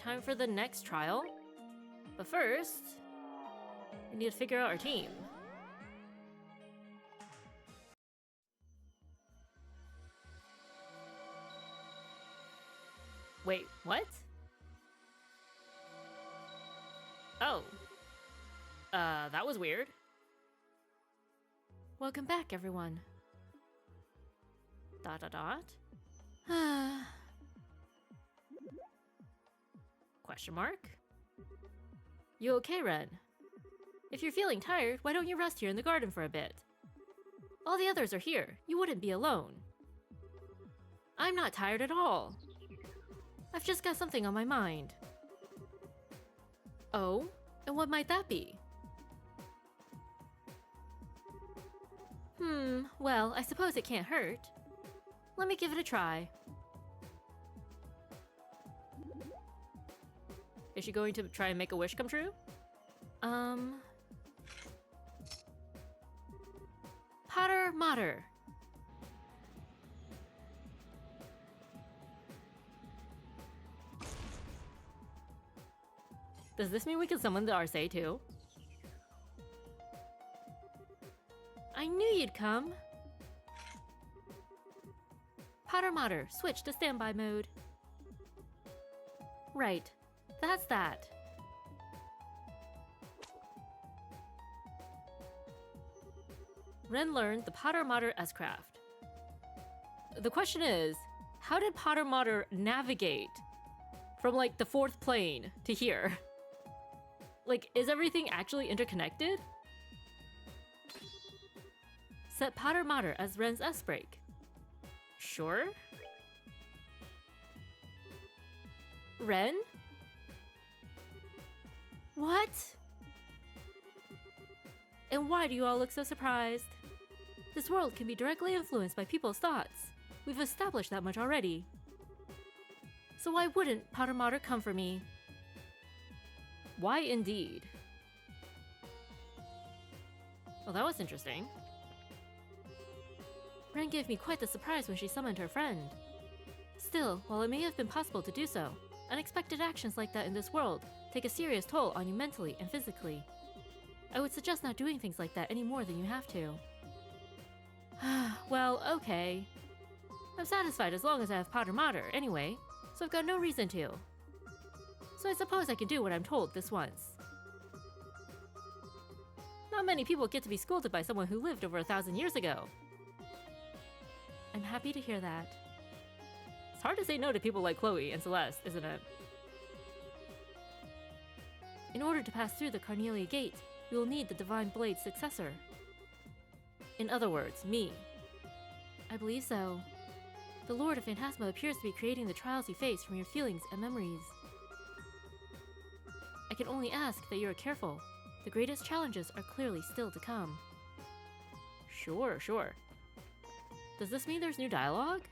time for the next trial. But first, we need to figure out our team. Wait, what? Oh. That was weird. Welcome back, everyone. ... Question mark? You okay, Ren? If you're feeling tired, why don't you rest here in the garden for a bit? All the others are here. You wouldn't be alone. I'm not tired at all. I've just got something on my mind. Oh? And what might that be? Well, I suppose it can't hurt. Let me give it a try. Is she going to try and make a wish come true? Pater Mater. Does this mean we can summon the Arcee too? I knew you'd come! Pater Mater, switch to standby mode. Right, that's that. Ren learned the Pater Mater S-Craft. The question is, how did Pater Mater navigate from like the 4th plane to here? Like, is everything actually interconnected? Set Pater Mater as Ren's S-Break. Sure? Ren? What? And why do you all look so surprised? This world can be directly influenced by people's thoughts. We've established that much already. So why wouldn't Pater Mater come for me? Why indeed? Well, that was interesting. Ren gave me quite the surprise when she summoned her friend. Still, while it may have been possible to do so, unexpected actions like that in this world take a serious toll on you mentally and physically. I would suggest not doing things like that any more than you have to. Well, okay. I'm satisfied as long as I have Pater Mater, anyway, so I've got no reason to. So I suppose I can do what I'm told this once. Not many people get to be scolded by someone who lived over 1,000 years ago. I'm happy to hear that. It's hard to say no to people like Chloe and Celeste, isn't it? In order to pass through the Carnelia Gate, you will need the Divine Blade's successor. In other words, me. I believe so. The Lord of Phantasma appears to be creating the trials you face from your feelings and memories. I can only ask that you are careful. The greatest challenges are clearly still to come. Sure. Does this mean there's new dialogue?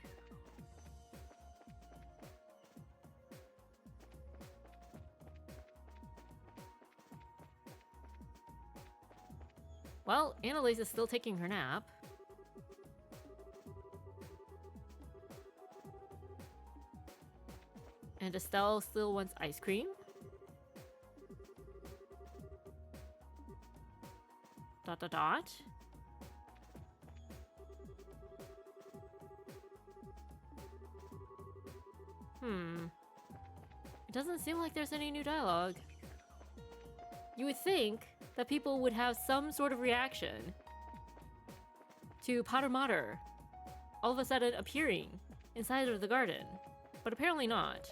Well, Annalise is still taking her nap. And Estelle still wants ice cream. ... It doesn't seem like there's any new dialogue. You would think that people would have some sort of reaction to Pater Mater all of a sudden appearing inside of the garden, but apparently not.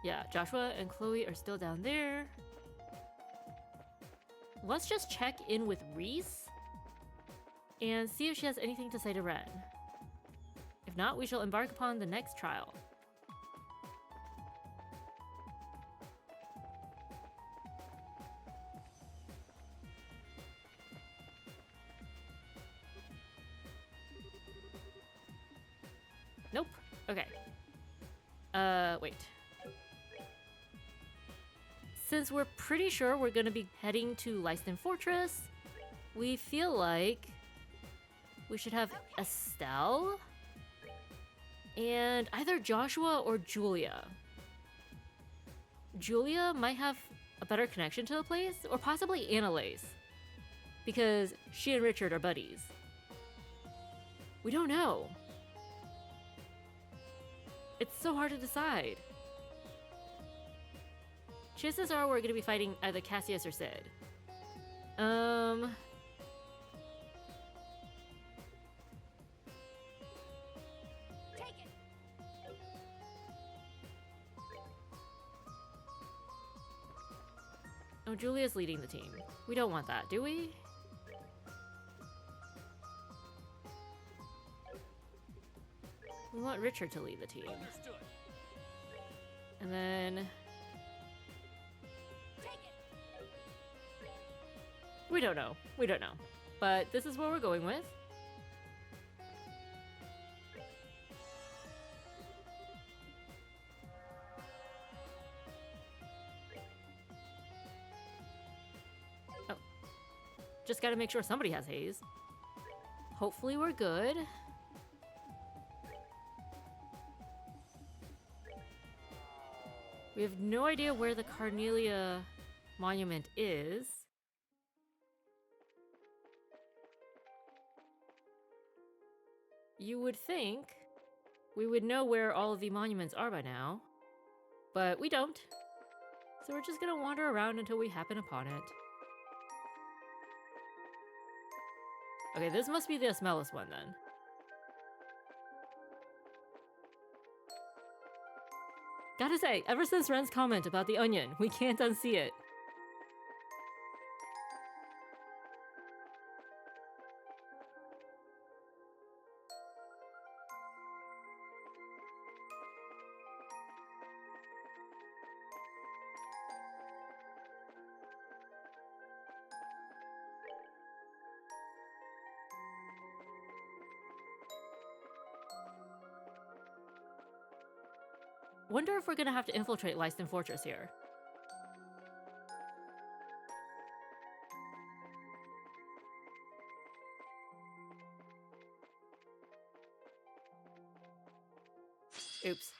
Yeah, Joshua and Chloe are still down there. Let's just check in with Reese and see if she has anything to say to Ren. If not, we shall embark upon the next trial. Nope. Okay. Wait. Since we're pretty sure we're gonna be heading to Lyston Fortress, we feel like we should have Estelle And either Joshua or Julia. Julia might have a better connection to the place, or possibly Annalise, because she and Richard are buddies. We don't know. It's so hard to decide. Chances are we're going to be fighting either Cassius or Sid. Oh, Julia's leading the team. We don't want that, do we? We want Richard to lead the team. Understood. And then... we don't know. We don't know. But this is what we're going with. Oh. Just gotta make sure somebody has haze. Hopefully we're good. We have no idea where the Carnelia monument is. You would think we would know where all of the monuments are by now, but we don't. So we're just gonna wander around until we happen upon it. Okay, this must be the Asmelis one then. Gotta say, ever since Ren's comment about the onion, we can't unsee it. Wonder if we're gonna have to infiltrate Lyston Fortress here. Oops.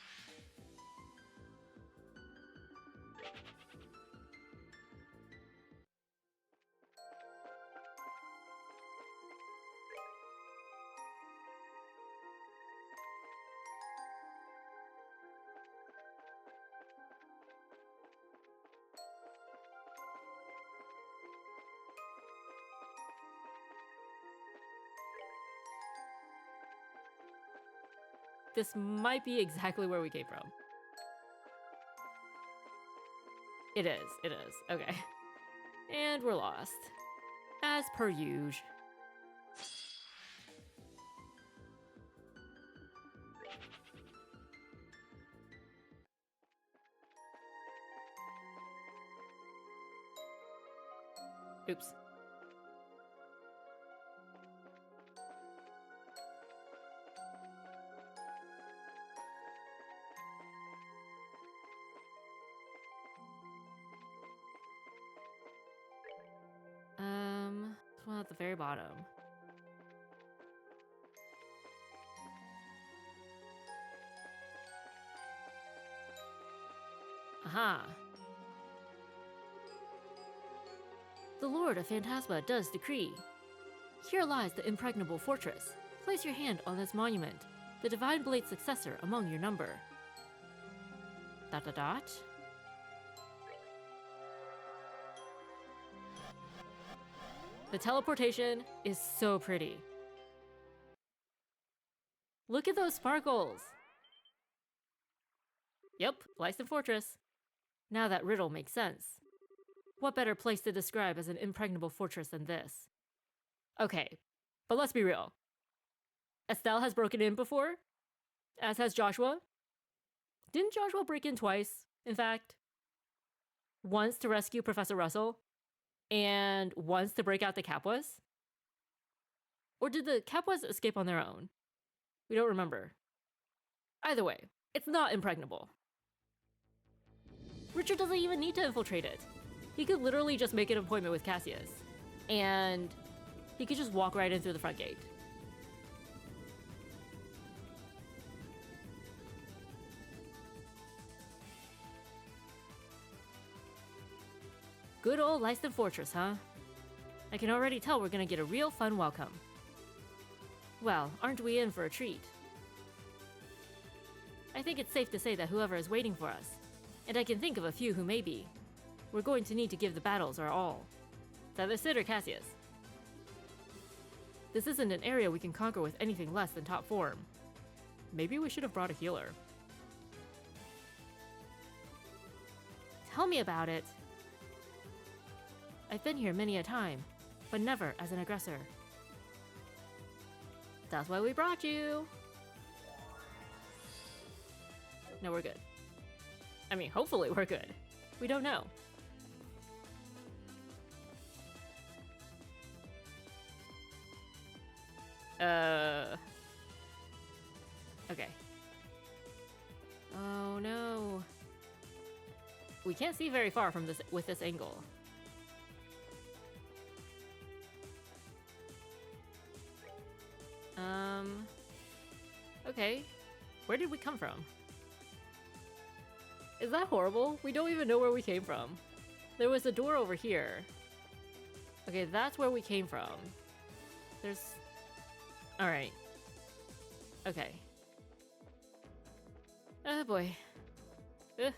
This might be exactly where we came from. It is, okay. And we're lost. As per usual. Oops. Well, at the very bottom. Aha! The Lord of Phantasma does decree. Here lies the Impregnable Fortress. Place your hand on this monument, the Divine Blade's successor among your number. ... The teleportation is so pretty. Look at those sparkles! Yep, Lyston Fortress. Now that riddle makes sense. What better place to describe as an impregnable fortress than this? Okay, but let's be real. Estelle has broken in before, as has Joshua. Didn't Joshua break in twice, in fact? Once to rescue Professor Russell, and once to break out the Capwas? Or did the Capwas escape on their own? We don't remember. Either way, it's not impregnable. Richard doesn't even need to infiltrate it. He could literally just make an appointment with Cassius, and he could just walk right in through the front gate. Good old Leiston Fortress, huh? I can already tell we're gonna get a real fun welcome. Well, aren't we in for a treat? I think it's safe to say that whoever is waiting for us, and I can think of a few who may be, we're going to need to give the battles our all. Is either Sid or Cassius? This isn't an area we can conquer with anything less than top form. Maybe we should have brought a healer. Tell me about it. I've been here many a time, but never as an aggressor. That's why we brought you. No, we're good. I mean, hopefully we're good. We don't know. Okay. Oh no. We can't see very far from this with this angle. Okay. Where did we come from? Is that horrible? We don't even know where we came from. There was a door over here. Okay, that's where we came from. There's... Alright. Okay. Oh boy. Ugh.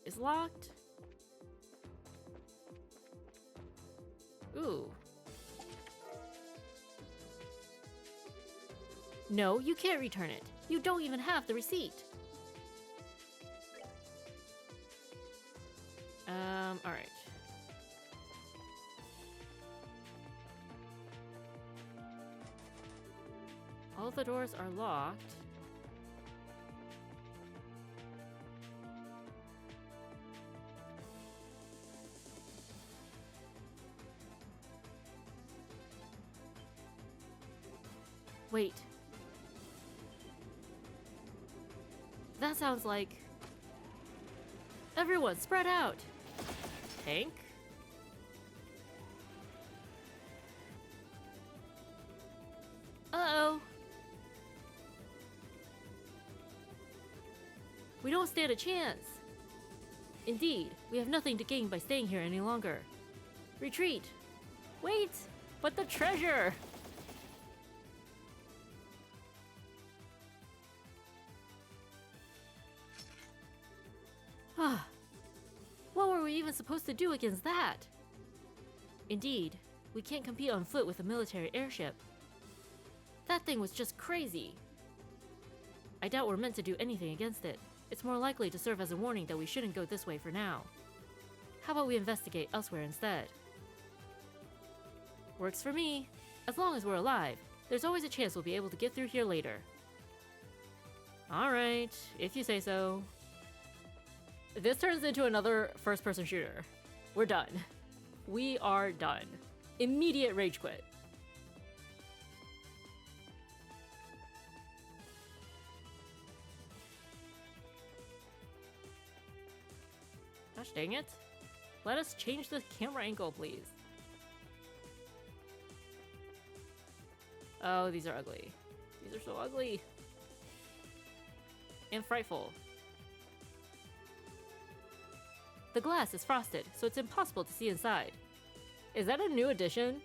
It's locked. Ooh. No, you can't return it. You don't even have the receipt. Alright. All the doors are locked. Wait. That sounds like... Everyone, spread out! Tank? Uh-oh! We don't stand a chance! Indeed, we have nothing to gain by staying here any longer. Retreat! Wait! But the treasure! What were we even supposed to do against that? Indeed, we can't compete on foot with a military airship. That thing was just crazy. I doubt we're meant to do anything against it. It's more likely to serve as a warning that we shouldn't go this way for now. How about we investigate elsewhere instead? Works for me. As long as we're alive, there's always a chance we'll be able to get through here later. Alright, if you say so. This turns into another first-person shooter. We're done. We are done. Immediate rage quit. Gosh dang it. Let us change the camera angle, please. Oh, these are ugly. These are so ugly. And frightful. The glass is frosted, so it's impossible to see inside. Is that a new addition?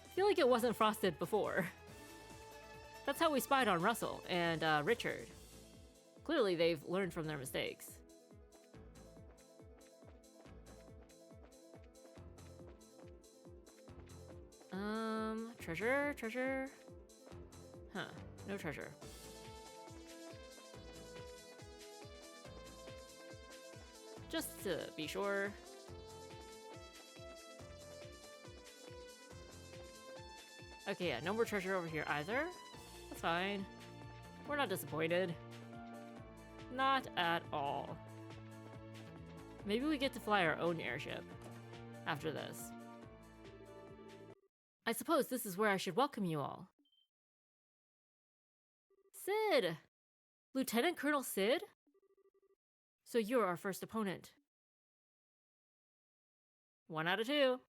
I feel like it wasn't frosted before. That's how we spied on Russell and Richard. Clearly they've learned from their mistakes. Treasure? Huh, no treasure. Just to be sure. Okay, yeah, no more treasure over here either. That's fine. We're not disappointed. Not at all. Maybe we get to fly our own airship after this. I suppose this is where I should welcome you all. Sid! Lieutenant Colonel Sid? So you're our first opponent. 1 out of 2.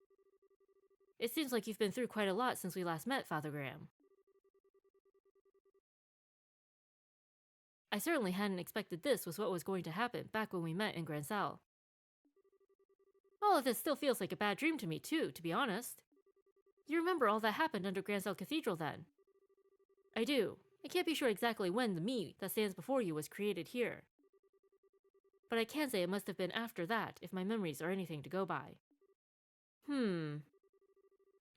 It seems like you've been through quite a lot since we last met, Father Graham. I certainly hadn't expected this was what was going to happen back when we met in Grand Salle. All of this still feels like a bad dream to me too, to be honest. You remember all that happened under Grand Salle Cathedral then? I do. I can't be sure exactly when the me that stands before you was created here. But I can say it must have been after that, if my memories are anything to go by.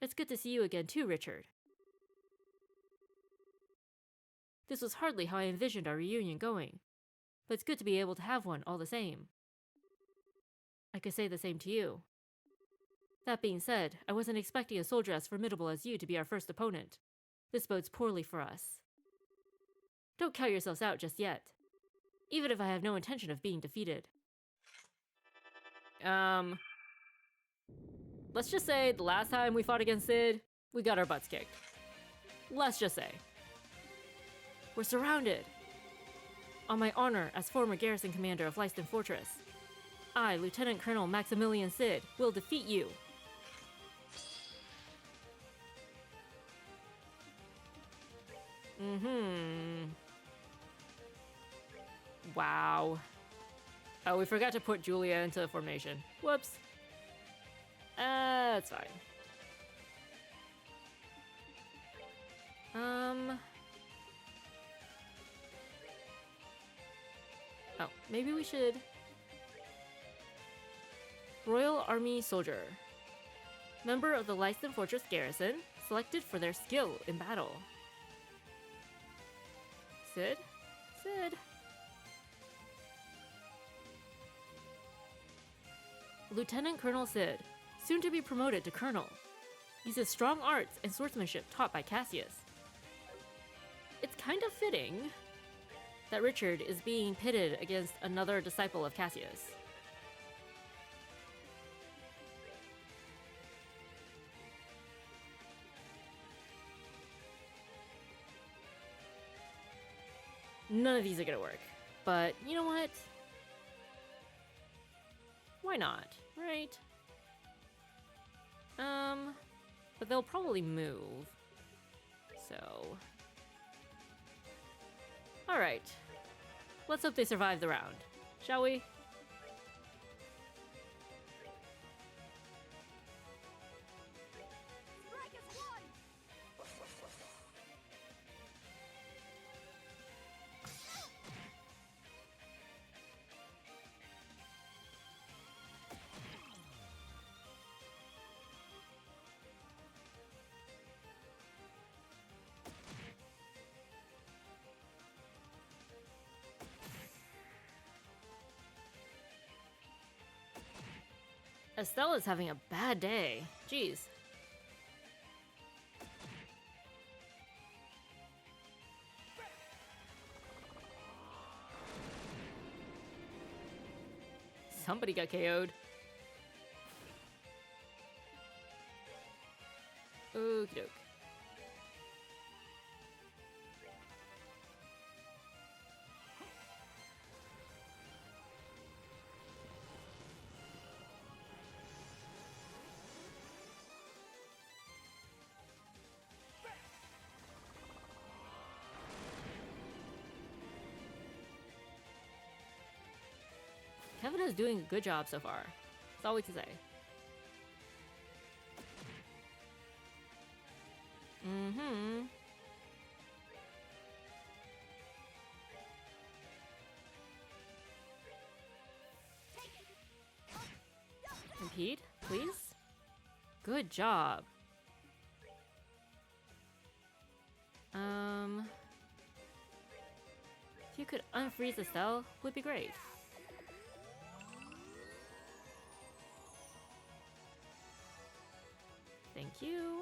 It's good to see you again too, Richard. This was hardly how I envisioned our reunion going, but it's good to be able to have one all the same. I could say the same to you. That being said, I wasn't expecting a soldier as formidable as you to be our first opponent. This bodes poorly for us. Don't count yourselves out just yet, even if I have no intention of being defeated. Let's just say the last time we fought against Sid, we got our butts kicked. Let's just say. We're surrounded. On my honor as former garrison commander of Leiston Fortress, I, Lieutenant Colonel Maximilian Sid, will defeat you. Wow. Oh, we forgot to put Julia into formation. Whoops. That's fine. Oh, maybe we should... Royal Army Soldier. Member of the Leiston Fortress Garrison, selected for their skill in battle. Sid? Sid? Lieutenant Colonel Sid, soon to be promoted to Colonel. Uses strong arts and swordsmanship taught by Cassius. It's kind of fitting that Richard is being pitted against another disciple of Cassius. None of these are gonna work, but you know what? Why not, right? But they'll probably move, so... Alright, let's hope they survive the round, shall we? Estella's having a bad day. Jeez. Somebody got KO'd. Okie doke. Kevin is doing a good job so far. That's all we can say. Impede, please? Good job. If you could unfreeze Estelle, would be great. Thank you.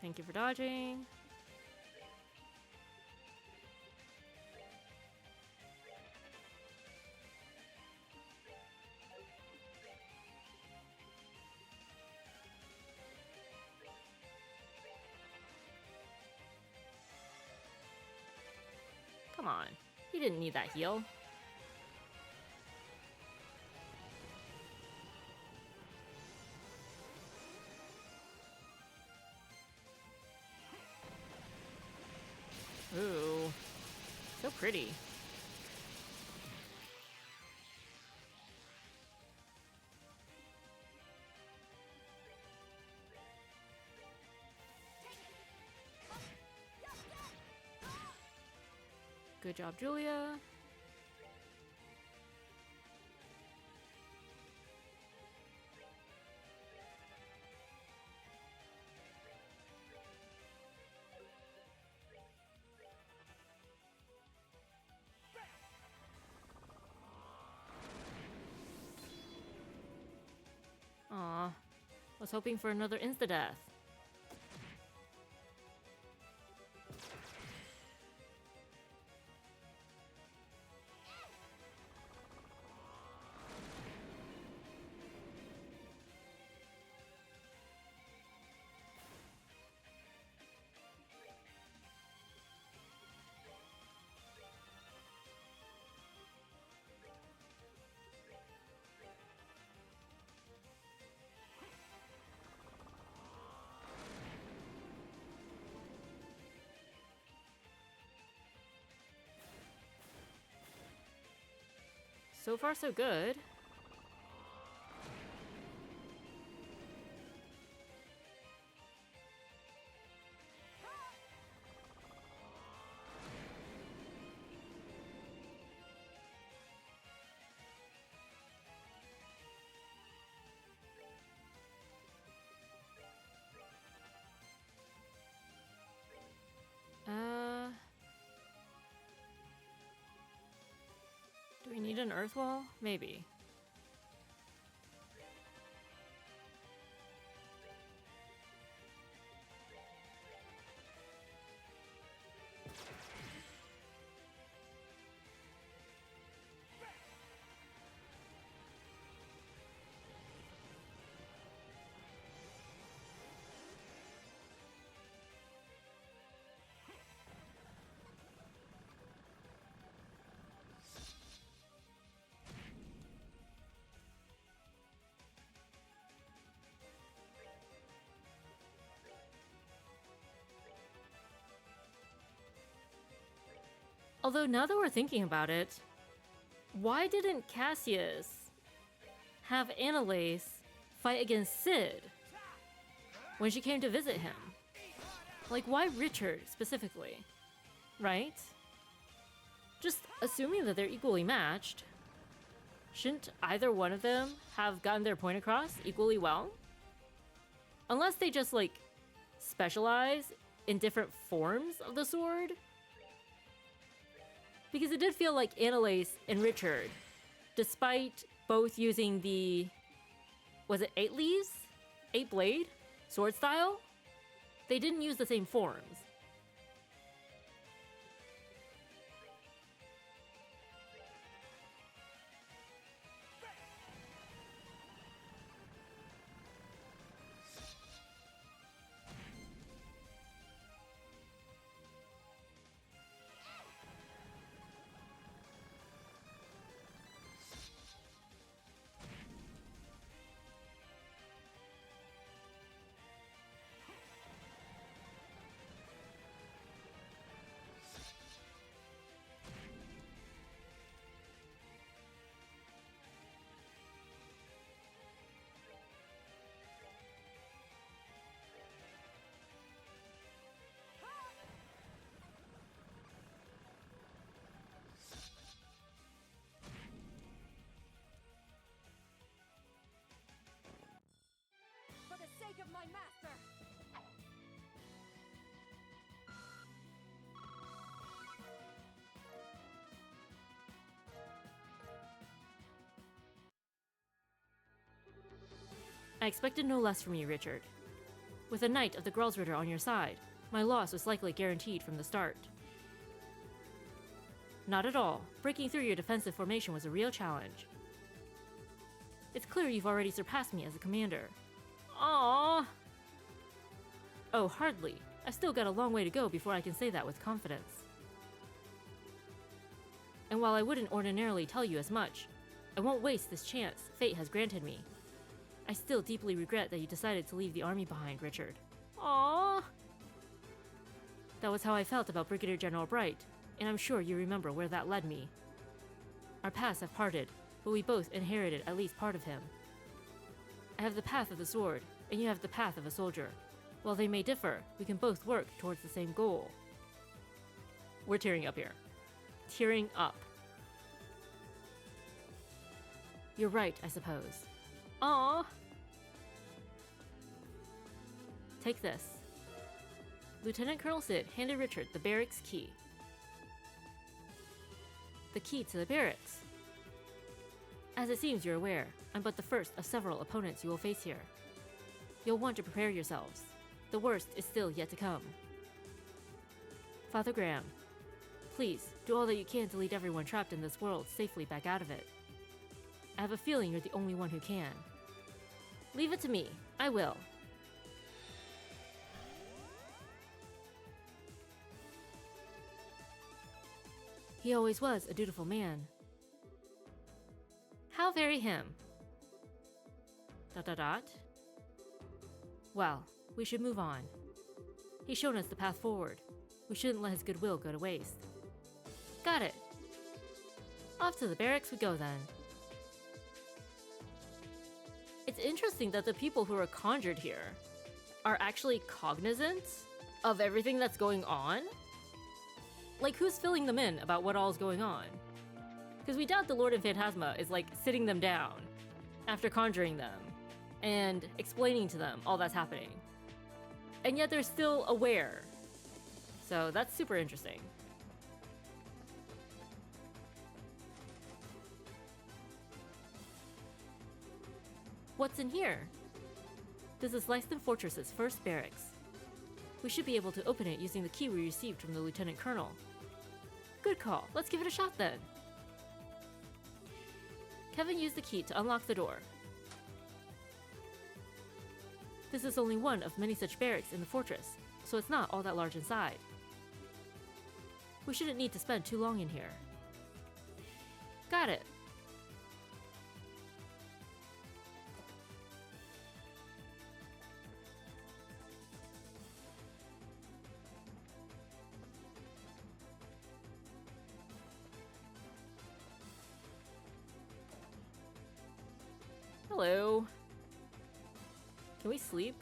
Thank you for dodging. on. He didn't need that heal. Ooh. So pretty. Good job, Julia. Aw, was hoping for another insta-death. So far, so good. Do we need an earth wall? Maybe. Although now that we're thinking about it, why didn't Cassius have Annalise fight against Sid when she came to visit him? Like, why Richard specifically? Right? Just assuming that they're equally matched, shouldn't either one of them have gotten their point across equally well? Unless they just, like, specialize in different forms of the sword? Because it did feel like Annalise and Richard, despite both using the, was it 8 leaves? 8 blade? Sword style? They didn't use the same forms. For the sake of my master! I expected no less from you, Richard. With a knight of the Gralsritter on your side, my loss was likely guaranteed from the start. Not at all. Breaking through your defensive formation was a real challenge. It's clear you've already surpassed me as a commander. Aww! Oh, hardly. I've still got a long way to go before I can say that with confidence. And while I wouldn't ordinarily tell you as much, I won't waste this chance fate has granted me. I still deeply regret that you decided to leave the army behind, Richard. Aww! That was how I felt about Brigadier General Bright, and I'm sure you remember where that led me. Our paths have parted, but we both inherited at least part of him. I have the path of the sword, and you have the path of a soldier. While they may differ, we can both work towards the same goal. We're tearing up here. Tearing up. You're right, I suppose. Aww! Take this. Lieutenant Colonel Sid handed Richard the barracks key. The key to the barracks. As it seems you're aware, I'm but the first of several opponents you will face here. You'll want to prepare yourselves. The worst is still yet to come. Father Graham, please do all that you can to lead everyone trapped in this world safely back out of it. I have a feeling you're the only one who can. Leave it to me. I will. He always was a dutiful man. How very him. ... Well, we should move on. He's shown us the path forward. We shouldn't let his goodwill go to waste. Got it. Off to the barracks we go then. It's interesting that the people who are conjured here are actually cognizant of everything that's going on. Like, who's filling them in about what all is going on? Because we doubt the Lord of Phantasma is, like, sitting them down after conjuring them and explaining to them all that's happening. And yet they're still aware. So that's super interesting. What's in here? This is Lyston Fortress's first barracks. We should be able to open it using the key we received from the Lieutenant Colonel. Good call. Let's give it a shot then. Kevin used the key to unlock the door. This is only one of many such barracks in the fortress, so it's not all that large inside. We shouldn't need to spend too long in here. Got it. Hello. Can we sleep?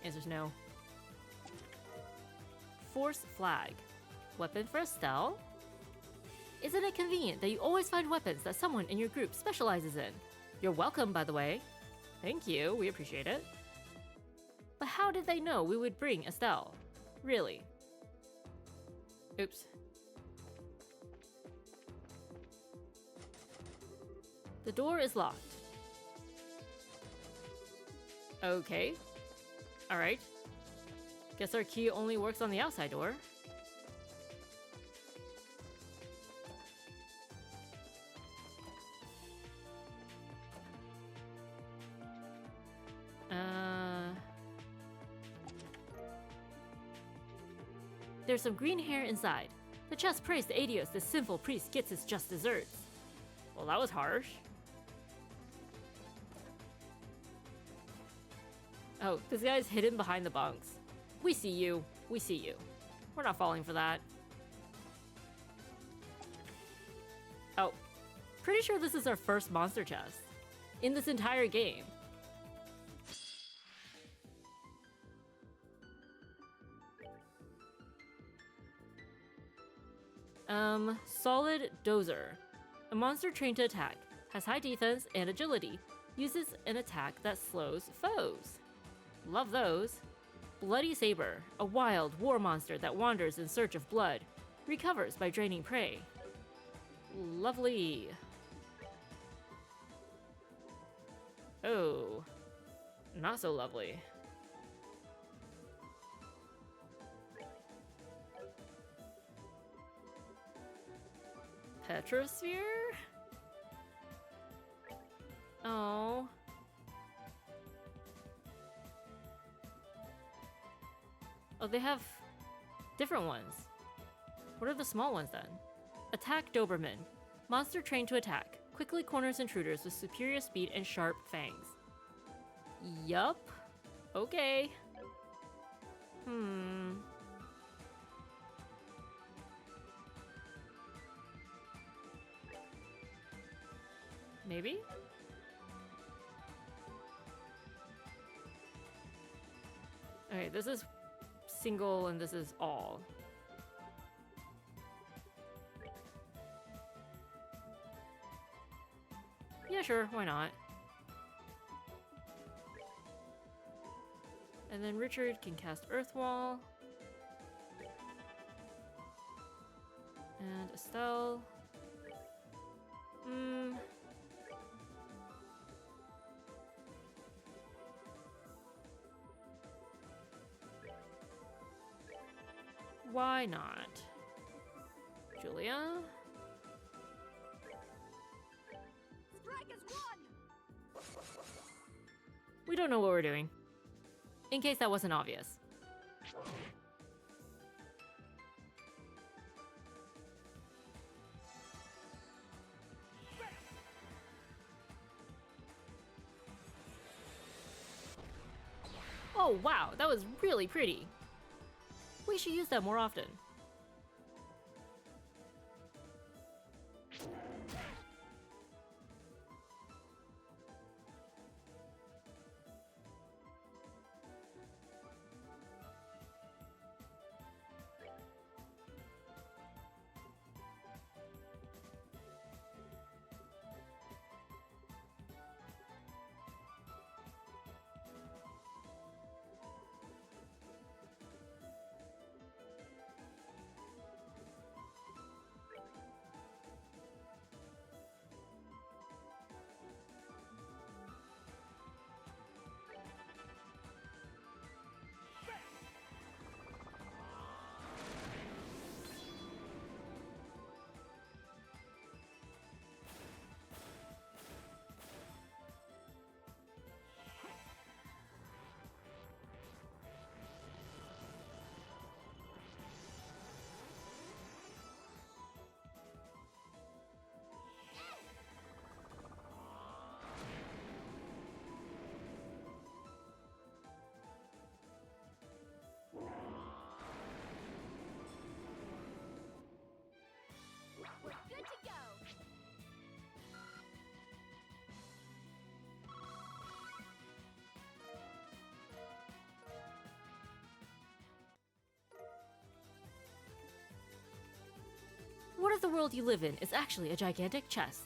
Answer's no. Force flag. Weapon for Estelle? Isn't it convenient that you always find weapons that someone in your group specializes in? You're welcome, by the way. Thank you, we appreciate it. But how did they know we would bring Estelle? Really? Oops. The door is locked. Okay. Alright. Guess our key only works on the outside door. There's some green hair inside. The chest prays to Adios, this sinful priest gets his just desserts. Well, that was harsh. Oh, this guy's hidden behind the bunks. We see you. We see you. We're not falling for that. Oh, pretty sure this is our first monster chest in this entire game. Solid Dozer. A monster trained to attack, has high defense and agility, uses an attack that slows foes. Love those. Bloody Saber, a wild war monster that wanders in search of blood, recovers by draining prey. Lovely. Oh, not so lovely. Petrosphere? Oh. Oh, they have different ones. What are the small ones then? Attack Doberman. Monster trained to attack. Quickly corners intruders with superior speed and sharp fangs. Yup. Okay. Maybe? Okay, this is single and this is all. Yeah, sure, why not? And then Richard can cast Earth Wall. And Estelle. Why not? Julia? Strike is one! We don't know what we're doing. In case that wasn't obvious. Oh wow, that was really pretty. We should use that more often. We're good to go! What if the world you live in is actually a gigantic chest?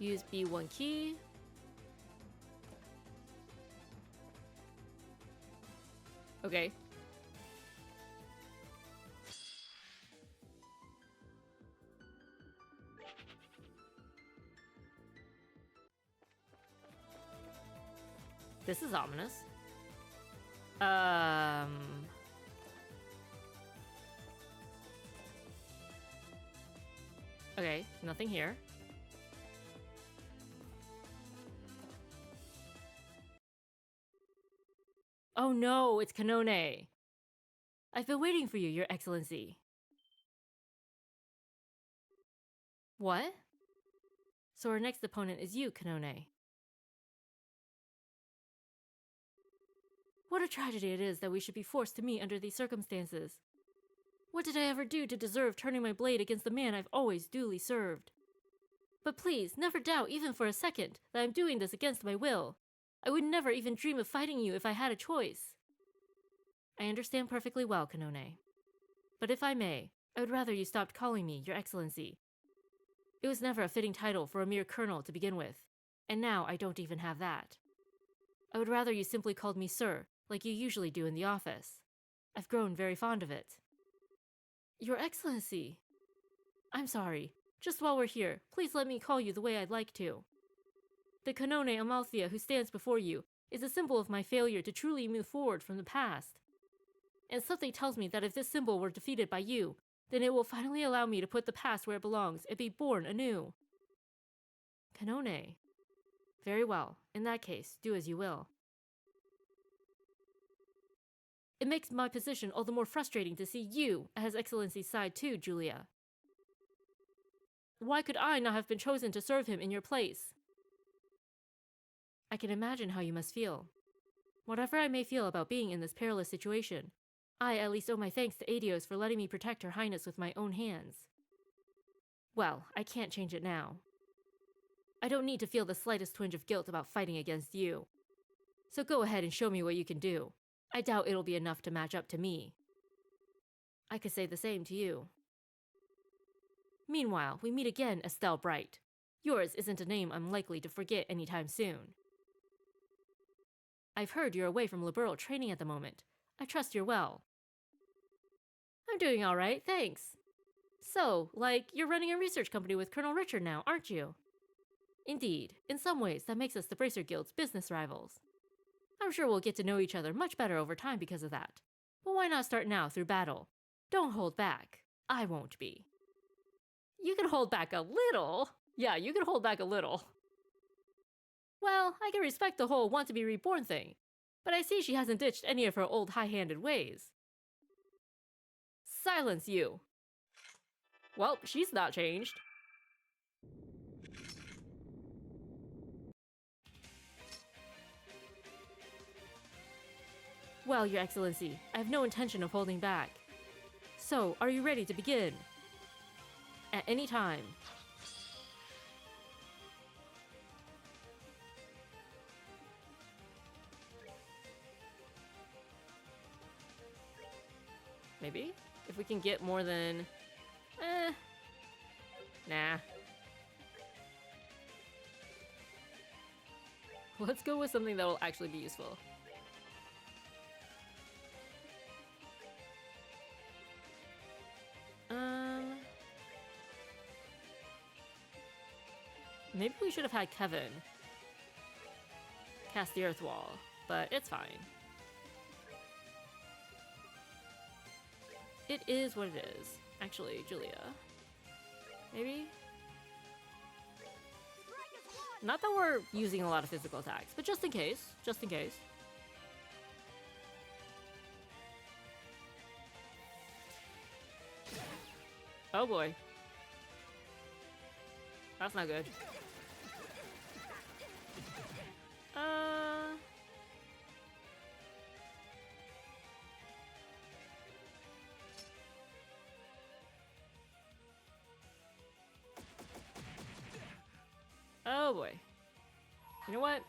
Use B1 key. Okay. This is ominous. Okay, nothing here. Oh no, it's Kanone. I've been waiting for you, Your Excellency. What? So our next opponent is you, Kanone. What a tragedy it is that we should be forced to meet under these circumstances. What did I ever do to deserve turning my blade against the man I've always duly served? But please, never doubt even for a second that I'm doing this against my will. I would never even dream of fighting you if I had a choice. I understand perfectly well, Kanone. But if I may, I would rather you stopped calling me Your Excellency. It was never a fitting title for a mere colonel to begin with, and now I don't even have that. I would rather you simply called me Sir, like you usually do in the office. I've grown very fond of it. Your Excellency! I'm sorry. Just while we're here, please let me call you the way I'd like to. The Kanone Amalthea who stands before you is a symbol of my failure to truly move forward from the past. And something tells me that if this symbol were defeated by you, then it will finally allow me to put the past where it belongs and be born anew. Kanone. Very well. In that case, do as you will. It makes my position all the more frustrating to see you at His Excellency's side too, Julia. Why could I not have been chosen to serve him in your place? I can imagine how you must feel. Whatever I may feel about being in this perilous situation, I at least owe my thanks to Adios for letting me protect Her Highness with my own hands. Well, I can't change it now. I don't need to feel the slightest twinge of guilt about fighting against you. So go ahead and show me what you can do. I doubt it'll be enough to match up to me. I could say the same to you. Meanwhile, we meet again, Estelle Bright. Yours isn't a name I'm likely to forget anytime soon. I've heard you're away from liberal training at the moment. I trust you're well. I'm doing all right, thanks. So, you're running a research company with Colonel Richard now, aren't you? Indeed. In some ways, that makes us the Bracer Guild's business rivals. I'm sure we'll get to know each other much better over time because of that. But why not start now through battle? Don't hold back. I won't be. You can hold back a little. Yeah, you can hold back a little. Well, I can respect the whole want to be reborn thing, but I see she hasn't ditched any of her old high-handed ways. Silence you! Well, she's not changed. Well, Your Excellency, I have no intention of holding back. So, are you ready to begin? At any time. Maybe? If we can get more than... Nah. Let's go with something that will actually be useful. Maybe we should have had Kevin cast the Earth Wall, but it's fine. It is what it is. Actually, Julia. Maybe? Not that we're using a lot of physical attacks, but just in case. Just in case. Oh boy. That's not good. Oh boy. You know what?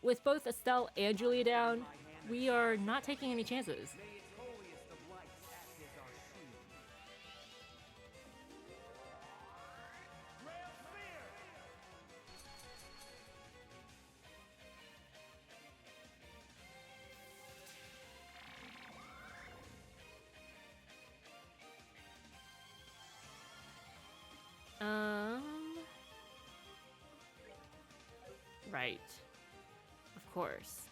With both Estelle and Julia down, we are not taking any chances. Right. Of course.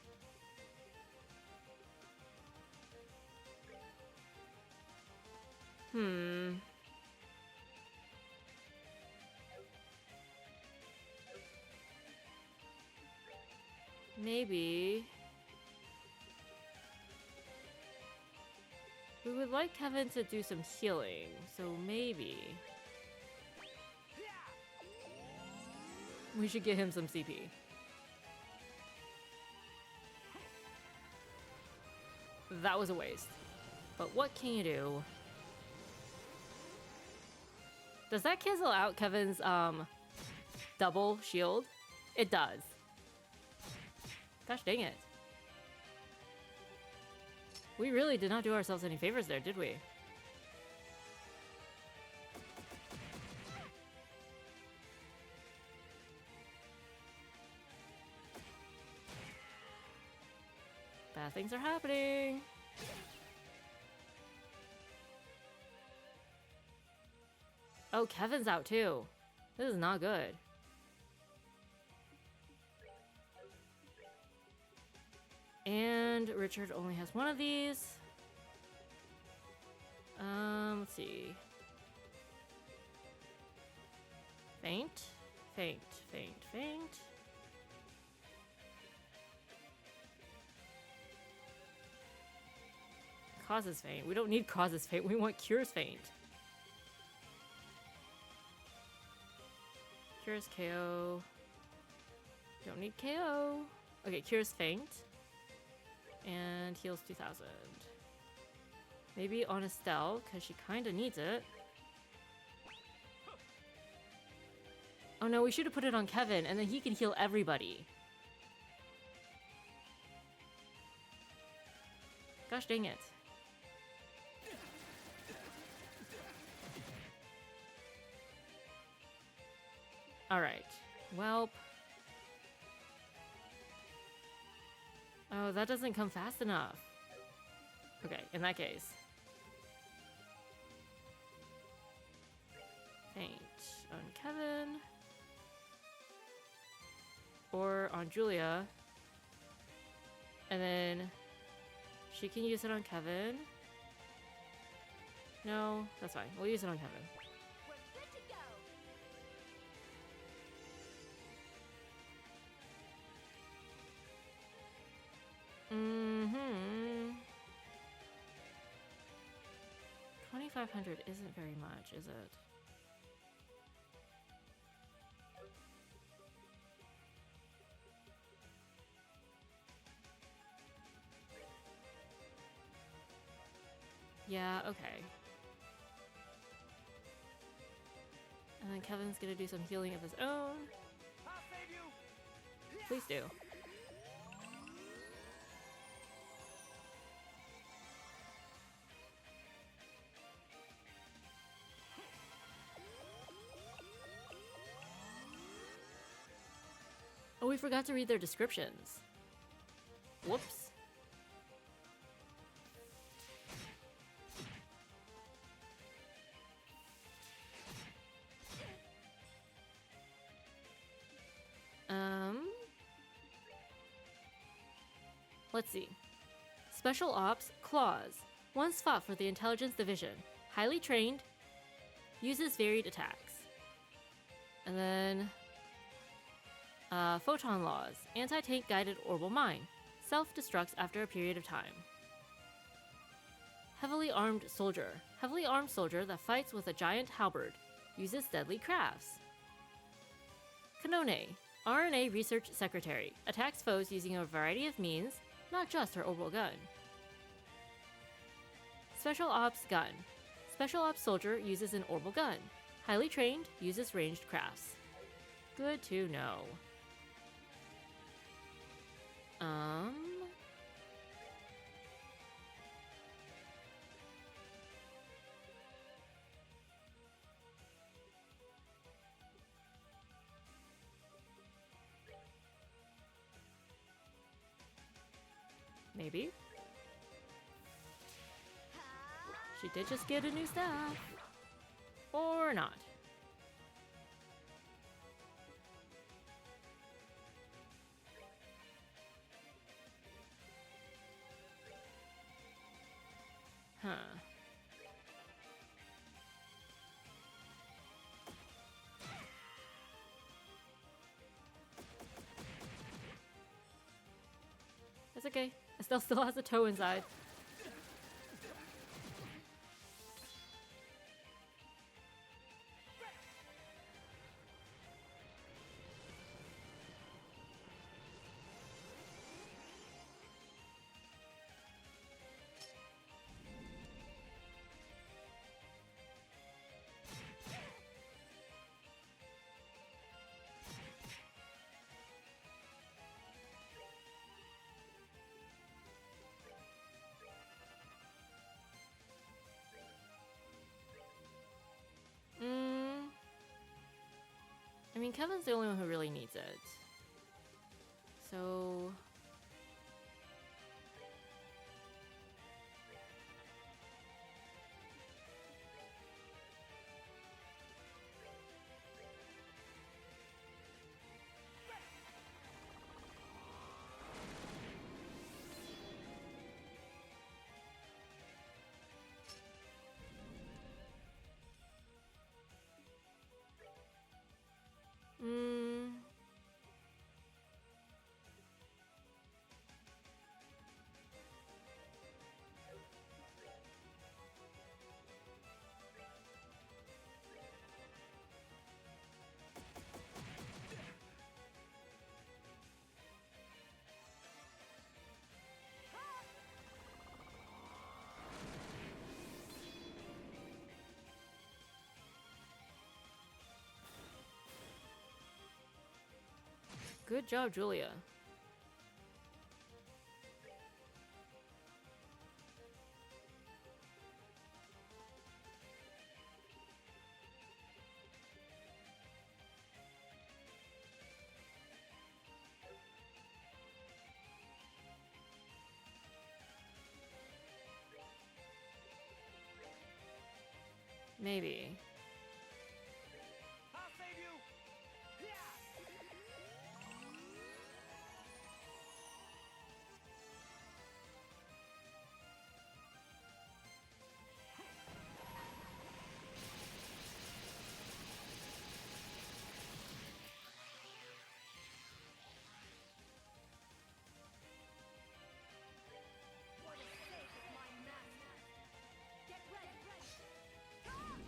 Maybe... we would like Kevin to do some healing, so maybe... we should get him some CP. That was a waste. But what can you do? Does that cancel out Kevin's, double shield? It does. Gosh dang it. We really did not do ourselves any favors there, did we? Bad things are happening. Oh, Kevin's out too. This is not good. And Richard only has one of these. Let's see. Faint, faint, faint, faint. Causes faint. We don't need causes faint. We want cures faint. Cures KO. Don't need KO. Okay, cures faint. And heals 2000. Maybe on Estelle, because she kind of needs it. Oh no, we should have put it on Kevin, and then he can heal everybody. Gosh dang it. Alright. Welp. Oh, that doesn't come fast enough. Okay, in that case. Faint on Kevin. Or on Julia. And then she can use it on Kevin. No, that's fine. We'll use it on Kevin. We're good to go. Mm-hmm. 2,500 isn't very much, is it? Yeah, okay. And then Kevin's gonna do some healing of his own. Please do. Oh, we forgot to read their descriptions. Whoops. Let's see. Special Ops Claws. Once fought for the Intelligence Division. Highly trained. Uses varied attacks. And then Photon Laws. Anti-tank guided orbital mine. Self-destructs after a period of time. Heavily armed soldier. Heavily armed soldier that fights with a giant halberd. Uses deadly crafts. Kanone. RNA Research Secretary. Attacks foes using a variety of means, not just her orbital gun. Special Ops Gun. Special Ops Soldier uses an orbital gun. Highly trained, uses ranged crafts. Good to know. Maybe. She did just get a new staff. Or not. Huh. It's okay. Estelle still has a toe inside. I mean, Kevin's the only one who really needs it. So... Good job, Julia. Maybe. I'll save you. Yeah. For the sake of my master. Get ready. Come!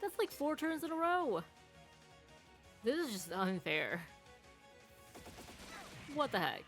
That's like 4 turns in a row. This is just unfair. What the heck?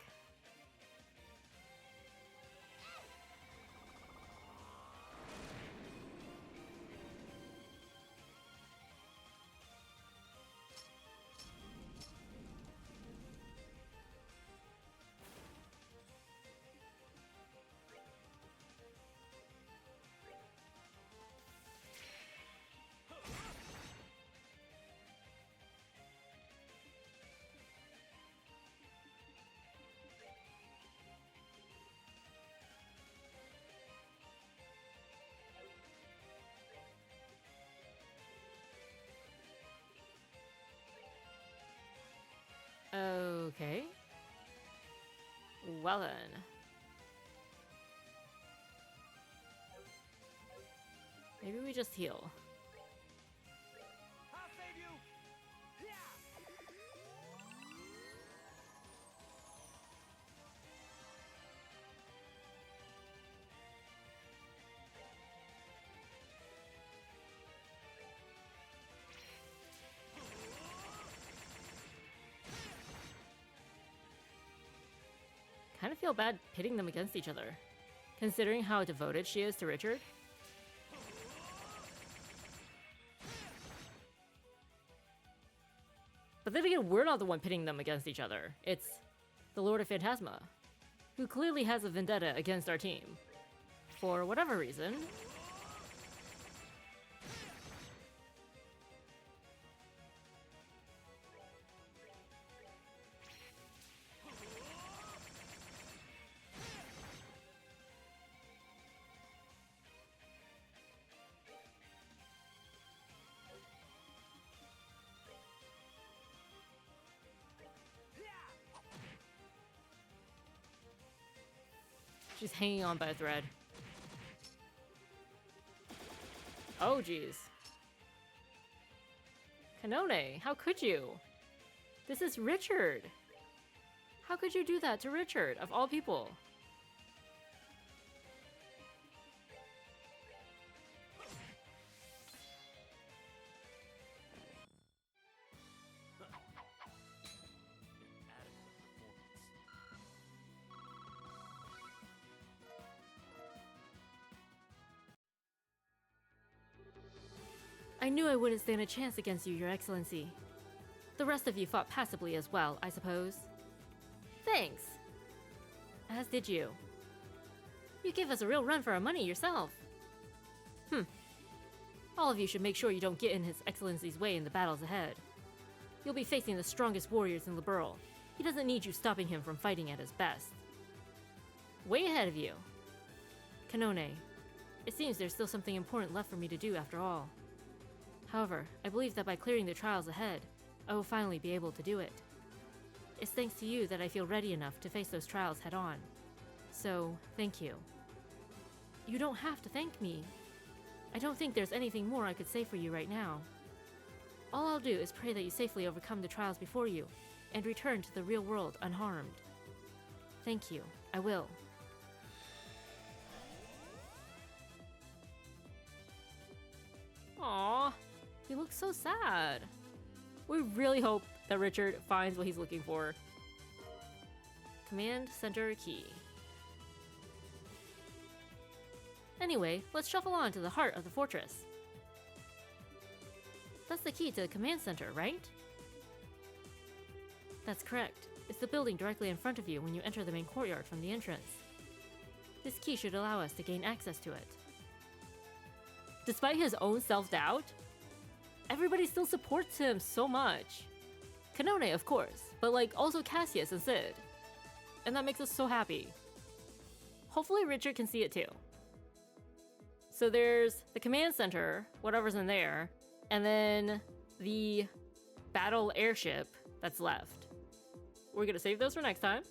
Okay. Well then. Maybe we just heal. I'll save you. Yeah. Kind of feel bad pitting them against each other, considering how devoted she is to Richard. But then again, we're not the one pitting them against each other. It's the Lord of Phantasma, who clearly has a vendetta against our team. For whatever reason. She's hanging on by a thread. Oh, geez. Kanone, how could you? This is Richard. How could you do that to Richard, of all people? I knew I wouldn't stand a chance against you, Your Excellency. The rest of you fought passably as well, I suppose. Thanks. As did you. You gave us a real run for our money yourself. All of you should make sure you don't get in His Excellency's way in the battles ahead. You'll be facing the strongest warriors in Liberl. He doesn't need you stopping him from fighting at his best. Way ahead of you. Kanone, it seems there's still something important left for me to do after all. However, I believe that by clearing the trials ahead, I will finally be able to do it. It's thanks to you that I feel ready enough to face those trials head on. So, thank you. You don't have to thank me. I don't think there's anything more I could say for you right now. All I'll do is pray that you safely overcome the trials before you, and return to the real world unharmed. Thank you. I will. Aww, he looks so sad. We really hope that Richard finds what he's looking for. Command Center Key. Anyway, let's shuffle on to the heart of the fortress. That's the key to the command center, right? That's correct. It's the building directly in front of you when you enter the main courtyard from the entrance. This key should allow us to gain access to it. Despite his own self-doubt, everybody still supports him so much. Kanone, of course, but like also Cassius and Sid. And that makes us so happy. Hopefully Richard can see it too. So there's the command center, whatever's in there, and then the battle airship that's left. We're gonna save those for next time.